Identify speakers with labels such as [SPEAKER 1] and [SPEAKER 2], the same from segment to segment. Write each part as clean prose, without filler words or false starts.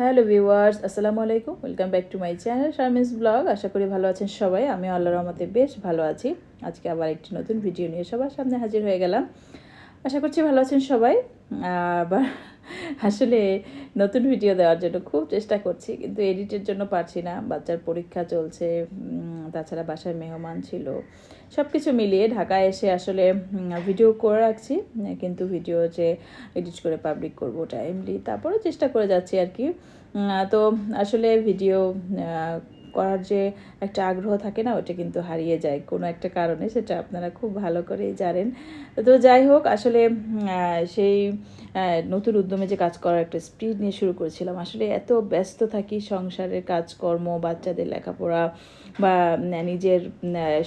[SPEAKER 1] Hello viewers, আসসালামু আলাইকুম। Welcome back to my channel Sharmin's blog. আশা করি ভালো আছেন সবাই। আমি আল্লাহর রহমতে বেশ ভালো আছি। আজকে আবার একটি নতুন ভিডিও নিয়ে সবার সামনে হাজির হয়ে গেলাম। আশা করছি ভালো আছেন সবাই। আবার আসলে নতুন ভিডিও দেওয়ার জন্য খুব চেষ্টা করছি, কিন্তু এডিটের জন্য পারছি না। বাচ্চার পরীক্ষা চলছে, তাছাড়া বাসায় মেহমান ছিল, সব কিছু মিলিয়ে ঢাকায় এসে আসলে ভিডিও করে রাখছি, কিন্তু ভিডিও যে এডিট করে পাবলিক করবো টাইমলি, তারপরে চেষ্টা করে যাচ্ছি আর কি। তো আসলে ভিডিও করার যে একটা আগ্রহ থাকে না, ওটা কিন্তু হারিয়ে যায় কোনো একটা কারণে, সেটা আপনারা খুব ভালো করেই জানেন। তো যাই হোক, আসলে সেই নতুন উদ্যমে যে কাজ করার একটা স্পিড নিয়ে শুরু করেছিলাম, আসলে এত ব্যস্ত থাকি সংসারের কাজকর্ম, বাচ্চাদের লেখাপড়া বা নিজের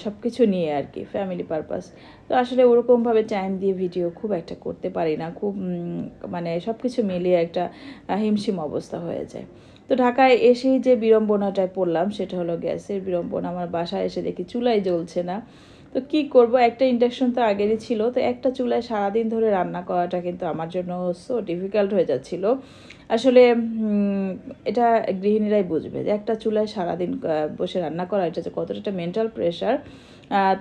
[SPEAKER 1] সব কিছু নিয়ে আর কি, ফ্যামিলি পারপাস। তো আসলে ওরকমভাবে টাইম দিয়ে ভিডিও খুব একটা করতে পারি না, খুব মানে সব কিছু মিলিয়ে একটা হিমশিম অবস্থা হয়ে যায়। তো ঢাকায় এসেই যে বিড়ম্বনাটায় পড়লাম সেটা হলো গ্যাসের বিড়ম্বনা। আমার বাসায় এসে দেখি চুলাই জ্বলছে না। তো কি করব, একটা ইন্ডাকশন তো আগেরই ছিল, তো একটা চুলায় সারাদিন ধরে রান্না করাটা কিন্তু আমার জন্য সো ডিফিকাল্ট হয়ে যাচ্ছিল। আসলে এটা গৃহিণীরাই বুঝবে যে একটা চুলায় সারাদিন বসে রান্না করা, এটা যে কতটা একটা মেন্টাল প্রেশার।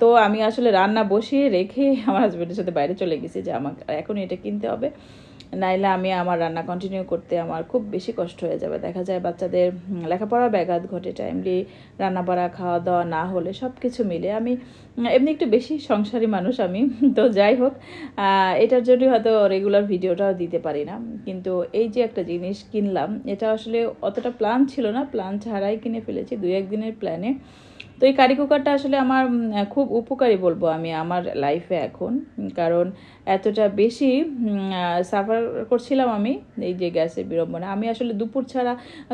[SPEAKER 1] তো আমি আসলে রান্না বসিয়ে রেখে আমার হাজব্যান্ডের সাথে বাইরে চলে গেছি যে আমাকে এখন এটা কিনতে হবে, নাইলে আমি আমার রান্না কন্টিনিউ করতে আমার খুব বেশি কষ্ট হয়ে যাবে। দেখা যায় বাচ্চাদের লেখাপড়া ব্যাঘাত ঘটে, টাইমলি রান্না বাড়া খাওয়া দাওয়া না হলে সব কিছু মিলে আমি এমনি একটু বেশি সংসারী মানুষ আমি। তো যাই হোক, এটার জন্যই হয়তো রেগুলার ভিডিওটাও দিতে পারি না। কিন্তু এই যে একটা জিনিস কিনলাম, এটা আসলে অতটা প্ল্যান ছিল না, প্ল্যান ছাড়াই কিনে ফেলেছি 2-1 দিনের প্ল্যানে। তো এই কারি কুকারটা আসলে আমার খুব উপকারী বলবো আমি আমার লাইফে এখন, কারণ এতটা বেশি সাফার করছিলাম আমি এই যে গ্যাসের বিড়ম্বনা। আমি আসলে দুপুর ছাড়া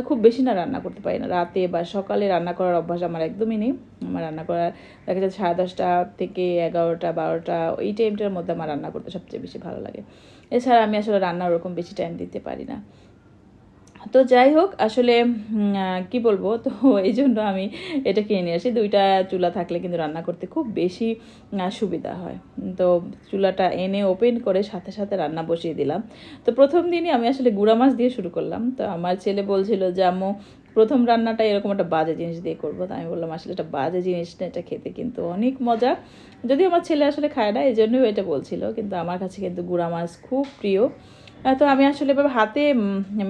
[SPEAKER 1] খুব বেশি না রান্না করতে পারি না, রাতে বা সকালে রান্না করার অভ্যাস আমার একদমই নেই। আমার রান্না করার দেখা যাচ্ছে 10:30 থেকে 11টা 12টা, এই টাইমটার মধ্যে আমার রান্না করতে সবচেয়ে বেশি ভালো লাগে। এছাড়া আমি আসলে রান্নার ওরকম বেশি টাইম দিতে পারি না। তো যাই হোক, আসলে কি বলবো, তো এই জন্য আমি এটা কিনে নিয়ে আসি। 2টা চুলা থাকলে কিন্তু রান্না করতে খুব বেশি সুবিধা হয়। তো চুলাটা এনে ওপেন করে সাথে সাথে রান্না বসিয়ে দিলাম। তো প্রথম দিনই আমি আসলে গুঁড়া মাছ দিয়ে শুরু করলাম। তো আমার ছেলে বলছিল যে আম্মু, প্রথম রান্নাটা এরকম একটা বাজে জিনিস দিয়ে করবো। তো আমি বললাম আসলে এটা বাজে জিনিস না, এটা খেতে কিন্তু অনেক মজা। যদিও আমার ছেলে আসলে খায় না, এই জন্যই এটা বলছিল, কিন্তু আমার কাছে কিন্তু গুঁড়া মাছ খুব প্রিয়। তো আমি আসলে এভাবে হাতে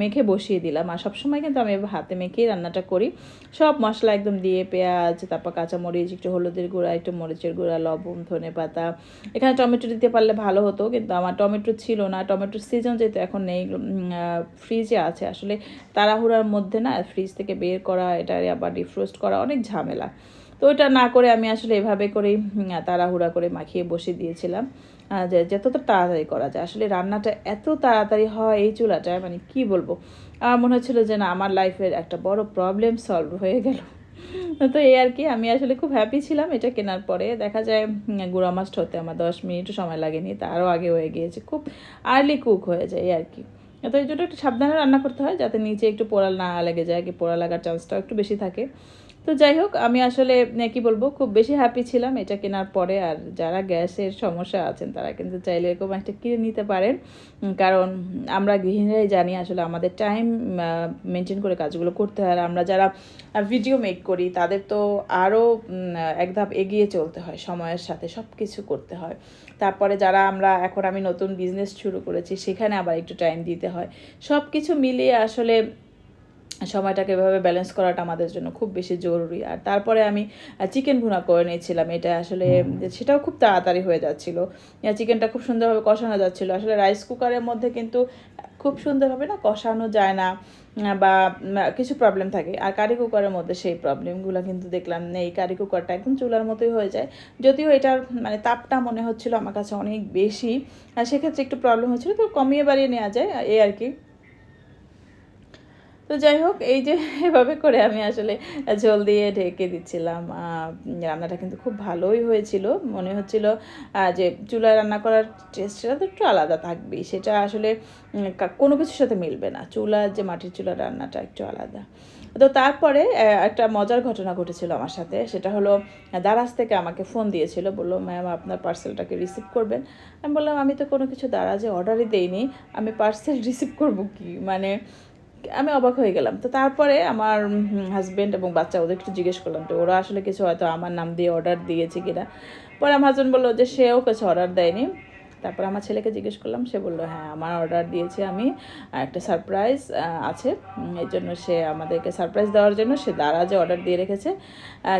[SPEAKER 1] মেখে বসিয়ে দিলাম। আর সবসময় কিন্তু আমি এভাবে হাতে মেখেই রান্নাটা করি, সব মশলা একদম দিয়ে, পেঁয়াজ, তারপর কাঁচামরিচ, একটু হলুদের গুঁড়া, একটু মরিচের গুঁড়া, লবণ, ধনে পাতা। এখানে টমেটো দিতে পারলে ভালো হতো, কিন্তু আমার টমেটো ছিল না। টমেটোর সিজন যেহেতু এখন নেই, ফ্রিজে আছে, আসলে তাড়াহুড়ার মধ্যে না ফ্রিজ থেকে বের করা, এটা আবার ডিফ্রোস্ট করা অনেক ঝামেলা। তো ওটা না করে আমি আসলে এভাবে করেই তাড়াহুড়া করে মাখিয়ে বসে দিয়েছিলাম, যে যতটা তাড়াতাড়ি করা যায়। আসলে রান্নাটা এত তাড়াতাড়ি হয় এই চুলাটায়, মানে কি বলবো, আমার মনে হচ্ছিল যে না, আমার লাইফের একটা বড় প্রবলেম সলভ হয়ে গেল। তো এই আর কি, আমি আসলে খুব হ্যাপি ছিলাম এটা কেনার পরে। দেখা যায় গুঁড়া মাছটা হতে আমার 10 মিনিটও সময় লাগেনি, তারও আগে হয়ে গিয়েছে, খুব আর্লি কুক হয়ে যায় এই আর কি। তো এই জন্য একটু সাবধানে রান্না করতে হয়, যাতে নিচে একটু পোড়া না লেগে যায়, কি পোড়া লাগার চান্সটাও একটু বেশি থাকে। তো যাই হোক, আমি আসলে কি বলবো, খুব বেশি হ্যাপি ছিলাম এটা কেনার পরে। আর যারা গ্যাসের সমস্যা আছেন তারা কিন্তু চাইলে এরকম একটা কিনে নিতে পারেন, কারণ আমরা গৃহিণীরাই জানি আসলে আমাদের টাইম মেনটেন করে কাজগুলো করতে হয়। আর আমরা যারা ভিডিও মেক করি তাদের তো আরও এক ধাপ এগিয়ে চলতে হয়, সময়ের সাথে সব কিছু করতে হয়। তারপরে যারা এখন আমি নতুন বিজনেস শুরু করেছি, সেখানে আবার একটু টাইম দিতে হয়। সব কিছু মিলিয়ে আসলে সময়টাকে এভাবে ব্যালেন্স করাটা আমাদের জন্য খুব বেশি জরুরি। আর তারপরে আমি চিকেন ভুনা করে নিয়েছিলাম। এটা আসলে সেটাও খুব তাড়াতাড়ি হয়ে যাচ্ছিলো, চিকেনটা খুব সুন্দরভাবে কষানো যাচ্ছিলো। আসলে রাইস কুকারের মধ্যে কিন্তু খুব সুন্দরভাবে না কষানো যায় না, বা কিছু প্রবলেম থাকে। আর কারি কুকারের মধ্যে সেই প্রবলেমগুলো কিন্তু দেখলাম নেই, কারি কুকারটা একদম চুলার মতোই হয়ে যায়। যদিও এটার মানে তাপটা মনে হচ্ছিলো আমার কাছে অনেক বেশি, আর সেক্ষেত্রে একটু প্রবলেম হচ্ছিলো, তো কমিয়ে বাড়িয়ে নেওয়া যায় এই আর কি। তো যাই হোক, এই যে এভাবে করে আমি আসলে ঝোল দিয়ে ঢেকে দিচ্ছিলাম। রান্নাটা কিন্তু খুব ভালোই হয়েছিল, মনে হচ্ছিল যে চুলায় রান্না করার টেস্টটা তো একটু আলাদা থাকবেই, সেটা আসলে কোনো কিছুর সাথে মিলবে না। চুলার যে মাটির চুলার রান্নাটা একটু আলাদা। তো তারপরে একটা মজার ঘটনা ঘটেছিল আমার সাথে, সেটা হলো দারাজ থেকে আমাকে ফোন দিয়েছিল, বললো ম্যাম আপনার পার্সেলটাকে রিসিভ করবেন। আমি বললাম আমি তো কোনো কিছু দারাজে অর্ডারই দেইনি, আমি পার্সেল রিসিভ করবো কি, মানে আমি অবাক হয়ে গেলাম। তো তারপরে আমার হাজব্যান্ড এবং বাচ্চা ওদের একটু জিজ্ঞেস করলাম, তো ওরা আসলে কিছু হয়তো আমার নাম দিয়ে অর্ডার দিয়েছে কিনা। পরে আমার হাজব্যান্ড বললো যে সেও কিছু অর্ডার দেয়নি। তারপর আমার ছেলেকে জিজ্ঞেস করলাম, সে বললো হ্যাঁ আমার অর্ডার দিয়েছে আমি, একটা সারপ্রাইজ আছে, এই জন্য সে আমাদেরকে সারপ্রাইজ দেওয়ার জন্য সে দারাজে অর্ডার দিয়ে রেখেছে,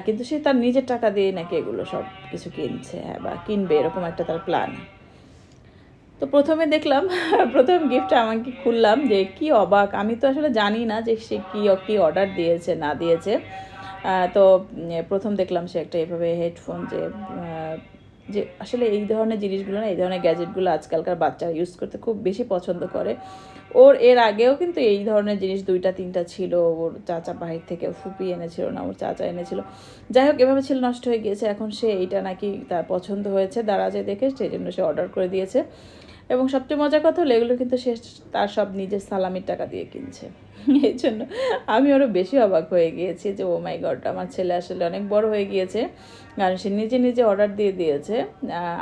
[SPEAKER 1] কিন্তু সে তার নিজের টাকা দিয়ে নাকি এগুলো সব কিছু কিনছে, হ্যাঁ বা কিনবে, এরকম একটা তার প্ল্যান। তো প্রথমে দেখলাম প্রথম গিফটটা আমাকে খুললাম, যে কি অবাক, আমি তো আসলে জানি না যে সে কী অর্ডার দিয়েছে না দিয়েছে। তো প্রথম দেখলাম সে একটা এভাবে হেডফোন, যে আসলে এই ধরনের জিনিসগুলো না, এই ধরনের গ্যাজেটগুলো আজকালকার বাচ্চারা ইউজ করতে খুব বেশি পছন্দ করে। ওর এর আগেও কিন্তু এই ধরনের জিনিস 2-3টা ছিল, ওর চাচা বাহির থেকে ফুপি এনেছিল না, ওর চাচা এনেছিল, যাই হোক এভাবে ছিল, নষ্ট হয়ে গিয়েছে। এখন সে এইটা নাকি তার পছন্দ হয়েছে দারাজে দেখে, সেই জন্য সে অর্ডার করে দিয়েছে। এবং সবচেয়ে মজার কথা হলো এগুলো কিন্তু সে তার সব নিজের সালামির টাকা দিয়ে কিনছে। এই জন্য আমি আরও বেশি অবাক হয়ে গিয়েছি যে ও মাই গড, আমার ছেলে আসলে অনেক বড় হয়ে গিয়েছে, কারণ সে নিজে নিজে অর্ডার দিয়ে দিয়েছে।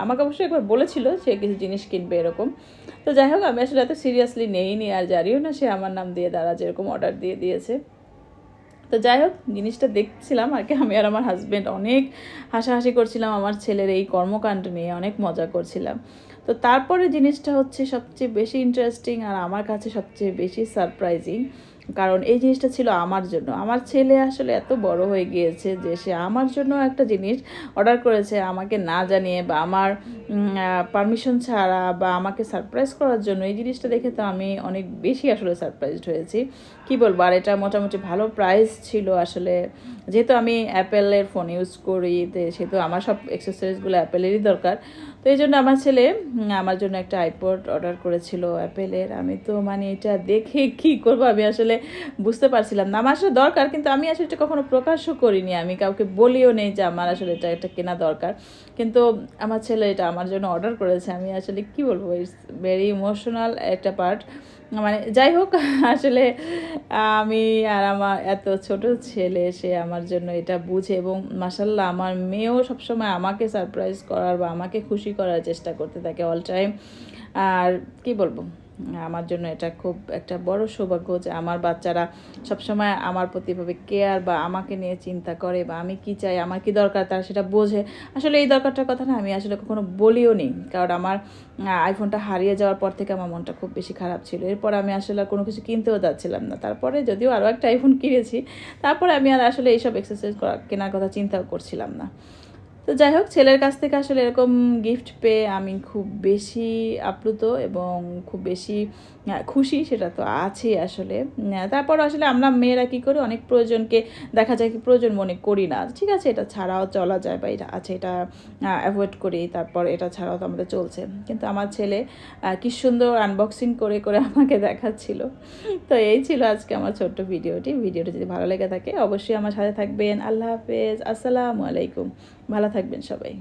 [SPEAKER 1] আমাকে অবশ্যই একবার বলেছিল সে কিছু জিনিস কিনবে এরকম। তো যাই হোক আমি আসলে এত সিরিয়াসলি নেইনি, আর জানিও না সে আমার নাম দিয়ে দ্বারা যেরকম অর্ডার দিয়ে দিয়েছে। তো যাই হোক জিনিসটা দেখছিলাম আর কি, আমি আর আমার হাজব্যান্ড অনেক হাসাহাসি করছিলাম আমার ছেলের এই কর্মকাণ্ড নিয়ে, অনেক মজা করছিলাম। তো তারপরে জিনিসটা হচ্ছে সবচেয়ে বেশি ইন্টারেস্টিং আর আমার কাছে সবচেয়ে বেশি সারপ্রাইজিং, কারণ এই জিনিসটা ছিল আমার জন্য। আমার ছেলে আসলে এত বড় হয়ে গিয়েছে যে সে আমার জন্য একটা জিনিস অর্ডার করেছে আমাকে না জানিয়ে বা আমার পারমিশন ছাড়া, বা আমাকে সারপ্রাইজ করার জন্য। এই জিনিসটা দেখে তো আমি অনেক বেশি আসলে সারপ্রাইজড হয়েছি, কি বলবো। আর এটা মোটামুটি ভালো প্রাইস ছিল আসলে, যেহেতু আমি অ্যাপেলের ফোন ইউজ করি, তো সেহেতু আমার সব অ্যাক্সেসরিজগুলো অ্যাপেলেরই দরকার। তো এই জন্য আমার ছেলে আমার জন্য একটা আইপড অর্ডার করেছিল অ্যাপেলের। আমি তো মানে এটা দেখে কি করবো আমি আসলে বুঝতে পারছিলাম না। আমার আসলে দরকার, কিন্তু আমি আসলে এটা কখনো প্রকাশও করিনি, আমি কাউকে বলিও নেই যে আমার আসলে এটা কেনা দরকার। কিন্তু আমার ছেলে এটা আমার জন্য অর্ডার করেছে, আমি আসলে কি বলবো, ইটস ভেরি ইমোশনাল একটা পার্ট। মানে যাই হোক আসলে আমি আর আমার এত ছোট ছেলে, সে আমার জন্য এটা বুঝে, এবং মাশাল্লাহ আমার মেয়েও সবসময় আমাকে সারপ্রাইজ করার বা আমাকে খুশি করার চেষ্টা করতে থাকে অল টাইম। আর কি বলবো, আমার জন্য এটা খুব একটা বড় সৌভাগ্য যে আমার বাচ্চারা সবসময় আমার প্রতি এভাবে কেয়ার বা আমাকে নিয়ে চিন্তা করে, বা আমি কি চাই, আমার কি দরকার, তারা সেটা বোঝে। আসলে এই দরকারটার কথা না আমি আসলে কখনো বলিও নি, কারণ আমার আইফোনটা হারিয়ে যাওয়ার পর থেকে আমার মনটা খুব বেশি খারাপ ছিল। এরপর আমি আসলে আর কোনো কিছু কিনতেও যাচ্ছিলাম না। তারপরে যদিও আরও একটা আইফোন কিনেছি, তারপরে আমি আর আসলে এইসব এক্সারসাইজ কেনার কথা চিন্তাও করছিলাম না। তো যাই হোক ছেলের কাছ থেকে আসলে এরকম গিফট পেয়ে আমি খুব বেশি আপ্লুত এবং খুব বেশি খুশি, সেটা তো আছেই আসলে। তারপর আসলে আমরা মেয়েরা কী করি, অনেক প্রয়োজনকে দেখা যায় কি প্রয়োজন মনে করি না, ঠিক আছে এটা ছাড়াও চলা যায়, বা এটা আছে এটা অ্যাভয়েড করি, তারপর এটা ছাড়াও তো আমাদের চলছে। কিন্তু আমার ছেলে কি সুন্দর আনবক্সিং করে করে আমাকে দেখাচ্ছিল। তো এই ছিল আজকে আমার ছোট্ট ভিডিওটি যদি ভালো লেগে থাকে অবশ্যই আমার সাথে থাকবেন। আল্লাহ হাফেজ, আসসালামু আলাইকুম, ভালো থাকবেন সবাই।